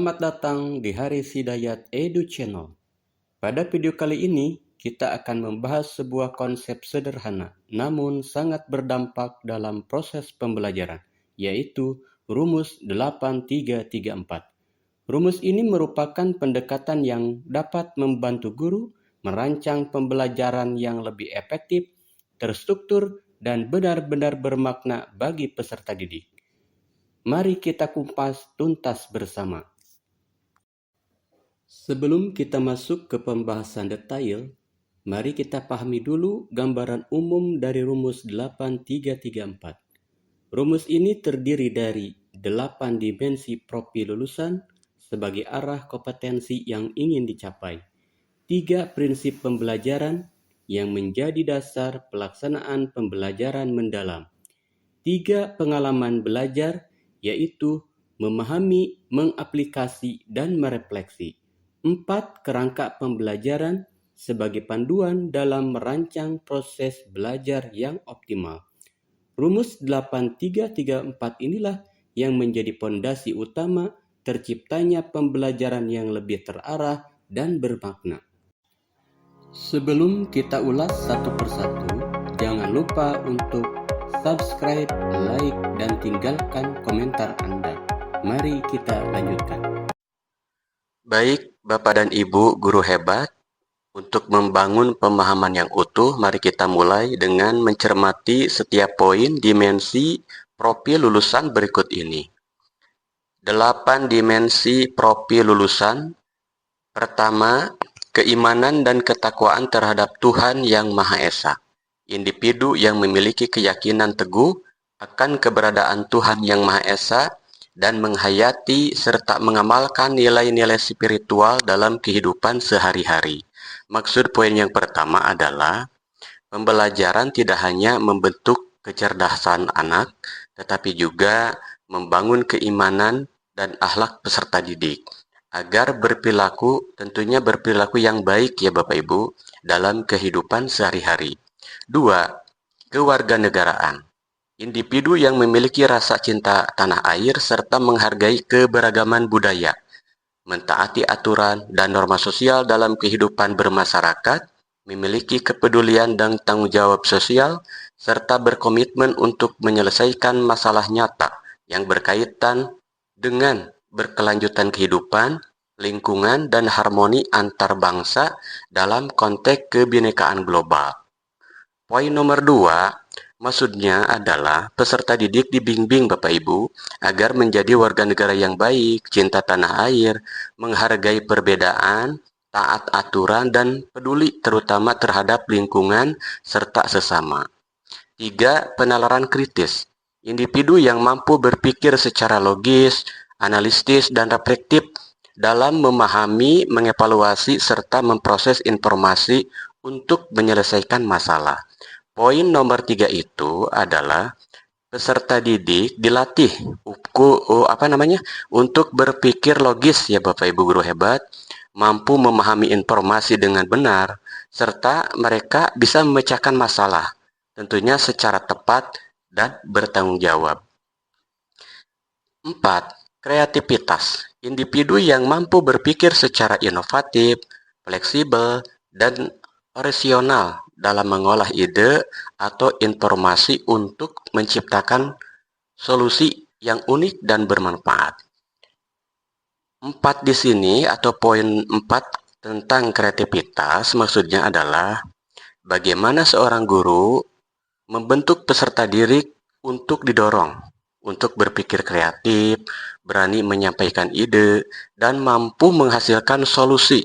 Selamat datang di Haris Hidayat Edu Channel. Pada video kali ini, kita akan membahas sebuah konsep sederhana, namun sangat berdampak dalam proses pembelajaran, yaitu rumus 8334. Rumus ini merupakan pendekatan yang dapat membantu guru merancang pembelajaran yang lebih efektif, terstruktur, dan benar-benar bermakna bagi peserta didik. Mari kita kupas tuntas bersama. Sebelum kita masuk ke pembahasan detail, mari kita pahami dulu gambaran umum dari rumus 8334. Rumus ini terdiri dari 8 dimensi profil lulusan sebagai arah kompetensi yang ingin dicapai, 3 prinsip pembelajaran yang menjadi dasar pelaksanaan pembelajaran mendalam, 3 pengalaman belajar yaitu memahami, mengaplikasi, dan merefleksi, 4 kerangka pembelajaran sebagai panduan dalam merancang proses belajar yang optimal. Rumus 8334 inilah yang menjadi pondasi utama terciptanya pembelajaran yang lebih terarah dan bermakna. Sebelum kita ulas satu persatu, jangan lupa untuk subscribe, like, dan tinggalkan komentar Anda. Mari kita lanjutkan. Baik, Bapak dan Ibu guru hebat, untuk membangun pemahaman yang utuh, mari kita mulai dengan mencermati setiap poin dimensi profil lulusan berikut ini. 8 dimensi profil lulusan. Pertama, keimanan dan ketakwaan terhadap Tuhan Yang Maha Esa. Individu yang memiliki keyakinan teguh akan keberadaan Tuhan Yang Maha Esa dan menghayati serta mengamalkan nilai-nilai spiritual dalam kehidupan sehari-hari. Maksud poin yang pertama adalah pembelajaran tidak hanya membentuk kecerdasan anak, tetapi juga membangun keimanan dan akhlak peserta didik agar tentunya berperilaku yang baik ya Bapak Ibu dalam kehidupan sehari-hari. 2. Kewarganegaraan. Individu yang memiliki rasa cinta tanah air serta menghargai keberagaman budaya, mentaati aturan dan norma sosial dalam kehidupan bermasyarakat, memiliki kepedulian dan tanggung jawab sosial, serta berkomitmen untuk menyelesaikan masalah nyata yang berkaitan dengan berkelanjutan kehidupan, lingkungan, dan harmoni antar bangsa dalam konteks kebinekaan global. Poin nomor 2, maksudnya adalah peserta didik dibimbing Bapak Ibu agar menjadi warga negara yang baik, cinta tanah air, menghargai perbedaan, taat aturan, dan peduli terutama terhadap lingkungan serta sesama. 3. Penalaran kritis. Individu yang mampu berpikir secara logis, analitis, dan reflektif dalam memahami, mengevaluasi, serta memproses informasi untuk menyelesaikan masalah. Poin nomor 3 itu adalah peserta didik dilatih untuk berpikir logis ya Bapak Ibu guru hebat, mampu memahami informasi dengan benar, serta mereka bisa memecahkan masalah, tentunya secara tepat dan bertanggung jawab. 4. Kreativitas. Individu yang mampu berpikir secara inovatif, fleksibel, dan orisinal dalam mengolah ide atau informasi untuk menciptakan solusi yang unik dan bermanfaat. 4 di sini atau poin 4 tentang kreativitas maksudnya adalah bagaimana seorang guru membentuk peserta didik untuk didorong untuk berpikir kreatif, berani menyampaikan ide, dan mampu menghasilkan solusi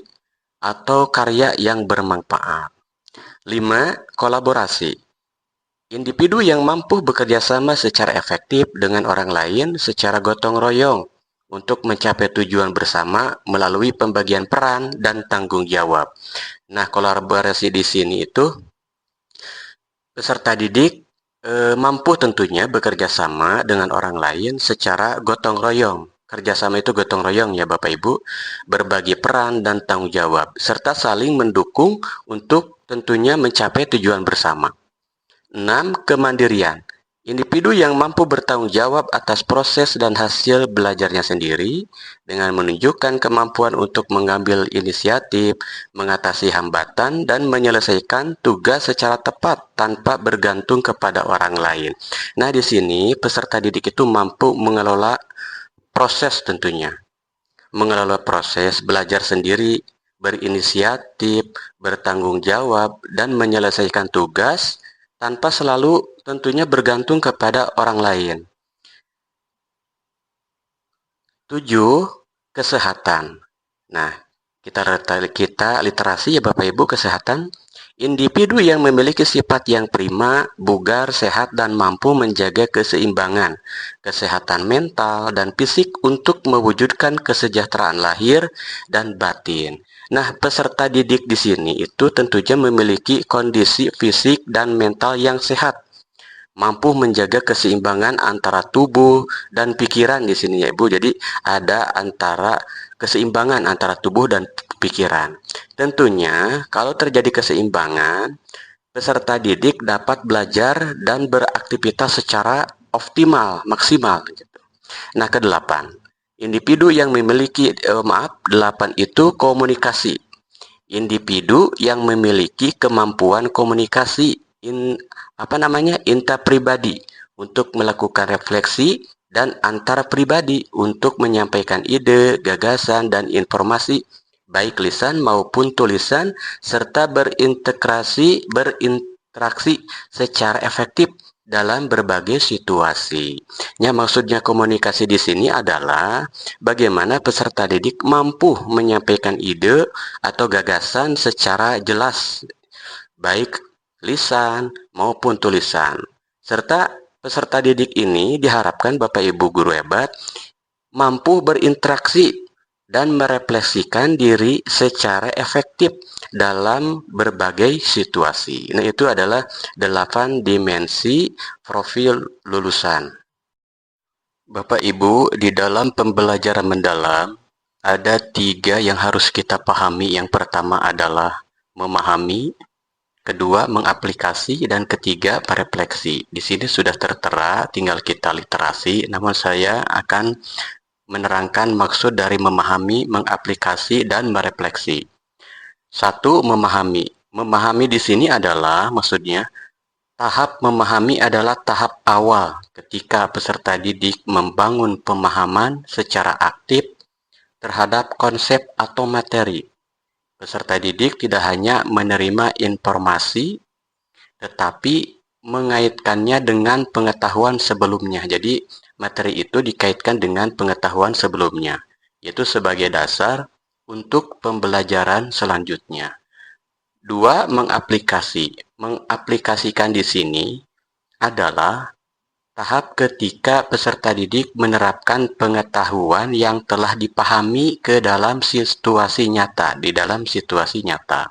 atau karya yang bermanfaat. 5. Kolaborasi. Individu yang mampu bekerja sama secara efektif dengan orang lain secara gotong royong untuk mencapai tujuan bersama melalui pembagian peran dan tanggung jawab. Nah, kolaborasi di sini itu peserta didik mampu tentunya bekerja sama dengan orang lain secara gotong royong. Kerjasama itu gotong royong ya Bapak Ibu, berbagi peran dan tanggung jawab, serta saling mendukung untuk tentunya mencapai tujuan bersama. 6. Kemandirian. Individu yang mampu bertanggung jawab atas proses dan hasil belajarnya sendiri dengan menunjukkan kemampuan untuk mengambil inisiatif, mengatasi hambatan, dan menyelesaikan tugas secara tepat tanpa bergantung kepada orang lain. Nah, di sini peserta didik itu mampu mengelola proses tentunya. Mengelola proses belajar sendiri, berinisiatif, bertanggung jawab, dan menyelesaikan tugas tanpa selalu tentunya bergantung kepada orang lain. 7. Kesehatan. Nah, kita literasi ya Bapak Ibu, kesehatan. Individu yang memiliki sifat yang prima, bugar, sehat, dan mampu menjaga keseimbangan, kesehatan mental, dan fisik untuk mewujudkan kesejahteraan lahir dan batin. Nah, peserta didik di sini itu tentunya memiliki kondisi fisik dan mental yang sehat, mampu menjaga keseimbangan antara tubuh dan pikiran di sini ya Ibu. Jadi ada antara keseimbangan antara tubuh dan pikiran. Tentunya kalau terjadi keseimbangan, peserta didik dapat belajar dan beraktivitas secara optimal, maksimal gitu. Nah, ke-8. Individu yang memiliki 8 itu komunikasi. Individu yang memiliki kemampuan komunikasi intrapribadi untuk melakukan refleksi dan antar pribadi untuk menyampaikan ide, gagasan, dan informasi baik lisan maupun tulisan serta berinteraksi secara efektif dalam berbagai situasi. Ya, maksudnya komunikasi di sini adalah bagaimana peserta didik mampu menyampaikan ide atau gagasan secara jelas, baik lisan maupun tulisan. Serta peserta didik ini diharapkan Bapak Ibu guru hebat mampu berinteraksi dan merefleksikan diri secara efektif dalam berbagai situasi. Nah, itu adalah 8 dimensi profil lulusan. Bapak Ibu, di dalam pembelajaran mendalam ada 3 yang harus kita pahami. Yang pertama adalah memahami, kedua mengaplikasi, dan ketiga merefleksi. Di sini sudah tertera, tinggal kita literasi. Namun saya akan menerangkan maksud dari memahami, mengaplikasi, dan merefleksi. 1. Memahami. Memahami di sini adalah maksudnya tahap memahami adalah tahap awal ketika peserta didik membangun pemahaman secara aktif terhadap konsep atau materi. Peserta didik tidak hanya menerima informasi, tetapi mengaitkannya dengan pengetahuan sebelumnya. Jadi, materi itu dikaitkan dengan pengetahuan sebelumnya, yaitu sebagai dasar untuk pembelajaran selanjutnya. 2. Mengaplikasi. Mengaplikasikan di sini adalah tahap ketika peserta didik menerapkan pengetahuan yang telah dipahami ke dalam situasi nyata, di dalam situasi nyata.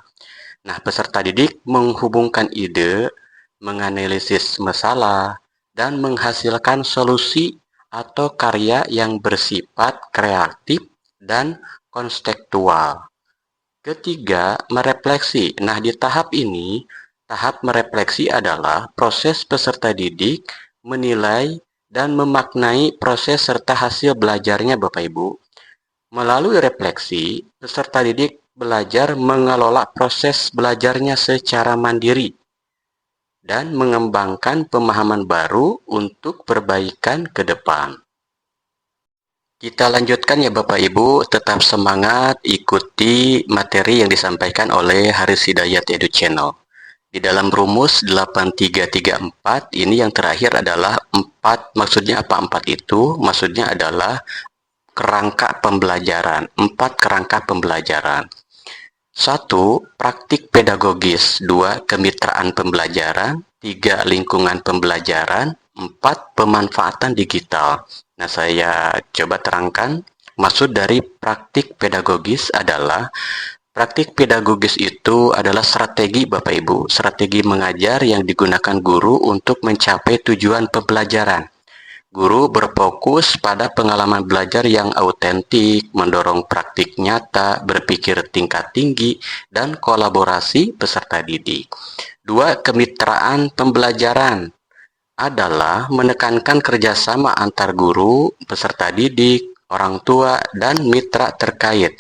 Nah, peserta didik menghubungkan ide, menganalisis masalah, dan menghasilkan solusi atau karya yang bersifat kreatif dan konseptual. Ketiga, merefleksi. Nah, di tahap ini, tahap merefleksi adalah proses peserta didik menilai dan memaknai proses serta hasil belajarnya Bapak Ibu. Melalui refleksi, peserta didik belajar mengelola proses belajarnya secara mandiri dan mengembangkan pemahaman baru untuk perbaikan ke depan. Kita lanjutkan ya Bapak Ibu, tetap semangat ikuti materi yang disampaikan oleh Haris Hidayat Edu Channel. Di dalam rumus 8334 ini yang terakhir adalah 4, maksudnya apa 4 itu? Maksudnya adalah kerangka pembelajaran, 4 kerangka pembelajaran. 1. Praktik pedagogis. 2. Kemitraan pembelajaran. 3. Lingkungan pembelajaran. 4. Pemanfaatan digital. Nah, saya coba terangkan. Maksud dari praktik pedagogis adalah praktik pedagogis itu adalah strategi Bapak Ibu, strategi mengajar yang digunakan guru untuk mencapai tujuan pembelajaran. Guru berfokus pada pengalaman belajar yang autentik, mendorong praktik nyata, berpikir tingkat tinggi, dan kolaborasi peserta didik. 2. Kemitraan pembelajaran. adalah menekankan kerjasama antar guru, peserta didik, orang tua, dan mitra terkait.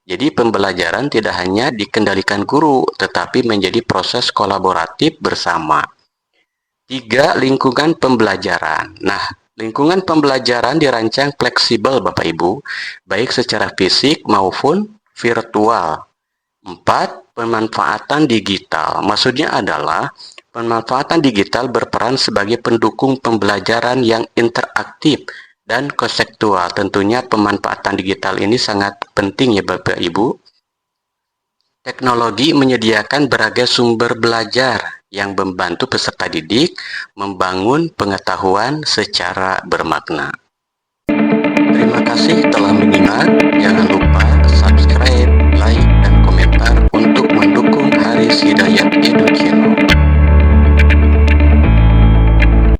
Jadi pembelajaran tidak hanya dikendalikan guru, tetapi menjadi proses kolaboratif bersama. 3. Lingkungan pembelajaran. Nah, lingkungan pembelajaran dirancang fleksibel Bapak Ibu, baik secara fisik maupun virtual. 4. Pemanfaatan digital. Maksudnya adalah pemanfaatan digital berperan sebagai pendukung pembelajaran yang interaktif dan konseptual. Tentunya pemanfaatan digital ini sangat penting ya Bapak Ibu. Teknologi menyediakan beragam sumber belajar yang membantu peserta didik membangun pengetahuan secara bermakna. Terima kasih telah menyimak. Jangan lupa subscribe, like, dan komentar untuk mendukung Haris Hidayat Edu Channel.